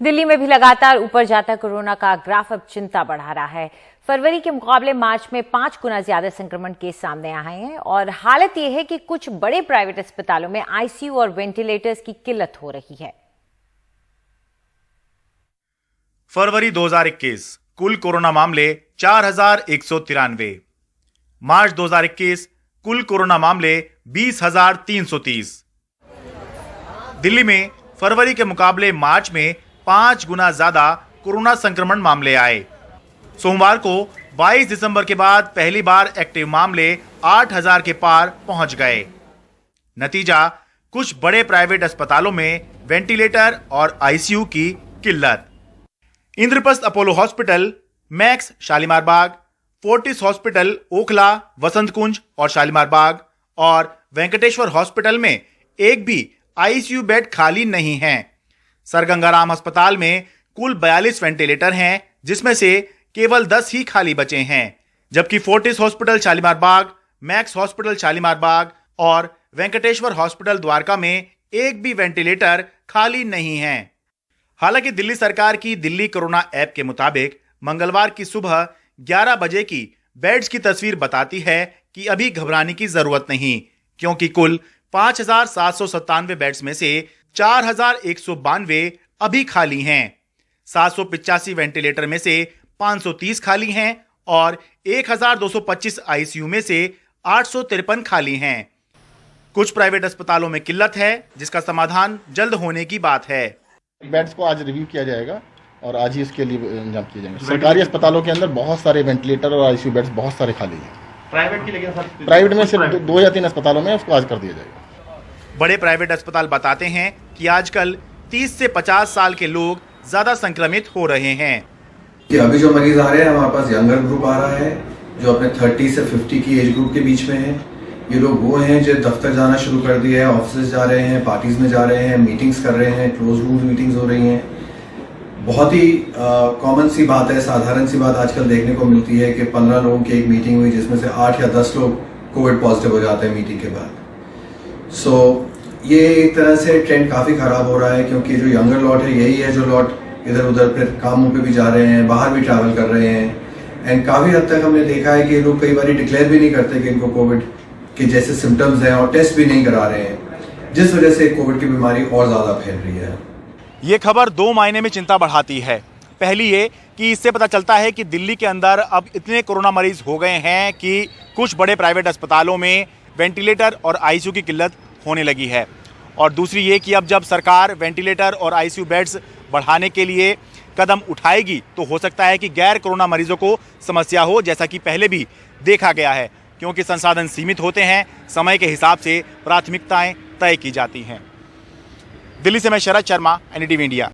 दिल्ली में भी लगातार ऊपर जाता कोरोना का ग्राफ अब चिंता बढ़ा रहा है। फरवरी के मुकाबले मार्च में 5 गुना ज्यादा संक्रमण केस सामने आए हैं और हालत यह है कि कुछ बड़े प्राइवेट अस्पतालों में आईसीयू और वेंटिलेटर्स की किल्लत हो रही है। फरवरी 2021 कुल कोरोना मामले 4,193। मार्च 2021 कुल कोरोना मामले 20,330। दिल्ली में फरवरी के मुकाबले मार्च में 5 गुना ज्यादा कोरोना संक्रमण मामले आए। सोमवार को 22 दिसंबर के बाद पहली बार एक्टिव मामले 8,000 के पार पहुंच गए। नतीजा, कुछ बड़े प्राइवेट अस्पतालों में वेंटिलेटर और आईसीयू की किल्लत। Indraprastha Apollo hospital, Max Shalimar Bagh, Fortis hospital Okhla, Vasant Kunj और शालीमार बाग और वेंकटेश्वर हॉस्पिटल में एक भी आईसीयू बेड खाली नहीं है। सर गंगाराम अस्पताल में कुल 42 वेंटिलेटर हैं, जिसमें से केवल 10 ही खाली बचे हैं, जबकि फोर्टिस हॉस्पिटल शालीमार बाग, मैक्स हॉस्पिटल शालीमार बाग और वेंकटेश्वर हॉस्पिटल द्वारका में एक भी वेंटिलेटर खाली नहीं है। हालांकि दिल्ली सरकार की दिल्ली कोरोना ऐप के मुताबिक मंगलवार की सुबह 11 बजे की बेड्स की तस्वीर बताती है कि अभी घबराने की जरूरत नहीं, क्योंकि कुल 5,797 बेड्स में से 4,192 अभी खाली हैं। 785 वेंटिलेटर में से 530 खाली हैं और 1,225 आईसीयू में से 853 खाली हैं। कुछ प्राइवेट अस्पतालों में किल्लत है, जिसका समाधान जल्द होने की बात है। बेड्स को आज रिव्यू किया जाएगा और आज ही इसके लिए इंतजाम किए जाएंगे। सरकारी अस्पतालों के अंदर बहुत सारे वेंटिलेटर और आईसीयू बेड्स बहुत सारे खाली हैं। प्राइवेट की लेकिन सर प्राइवेट में सिर्फ 2 या 3 अस्पतालों में उसको आज कर दिया जाएगा। बड़े प्राइवेट अस्पताल बताते हैं कि आजकल 30 से 50 साल के लोग ज्यादा संक्रमित हो रहे हैं। कि अभी जो मरीज आ रहे हैं हमारे पास यंगर ग्रुप आ रहा है, जो अपने 30 से 50 की एज ग्रुप के बीच में है। ये लोग वो हैं जो दफ्तर जाना शुरू कर दिए हैं, ऑफिस जा रहे हैं, पार्टीज में जा रहे हैं, मीटिंग्स कर रहे हैं, क्लोज रूम मीटिंग्स हो रही हैं। बहुत ही कॉमन सी बात है, साधारण सी बात आजकल देखने को मिलती है कि 15 लोगों की एक मीटिंग हुई जिसमें से 8 या 10 लोग कोविड पॉजिटिव हो जाते हैं मीटिंग के बाद। सो ये एक तरह से ट्रेंड काफी खराब हो रहा है, क्योंकि जो यंगर लॉट है यही है जो लॉट इधर उधर फिर कामों पे भी जा रहे हैं, बाहर भी ट्रैवल कर रहे हैं। एंड काफी हद तक हमने देखा है कि ये लोग कई बार डिक्लेयर भी नहीं करते कि इनको कोविड के जैसे सिम्टम्स हैं और टेस्ट भी नहीं करा रहे हैं, जिस वजह से कोविड की बीमारी और ज्यादा फैल रही है। ये खबर 2 मायने में चिंता बढ़ाती है। पहली ये कि इससे पता चलता है कि दिल्ली के अंदर अब इतने कोरोना मरीज हो गए हैं कि कुछ बड़े प्राइवेट अस्पतालों में वेंटिलेटर और आईसीयू की किल्लत होने लगी है। और दूसरी ये कि अब जब सरकार वेंटिलेटर और आईसीयू बेड्स बढ़ाने के लिए कदम उठाएगी तो हो सकता है कि गैर कोरोना मरीजों को समस्या हो, जैसा कि पहले भी देखा गया है, क्योंकि संसाधन सीमित होते हैं, समय के हिसाब से प्राथमिकताएं तय की जाती हैं। दिल्ली से मैं शरद शर्मा, एनडीटीवी इंडिया।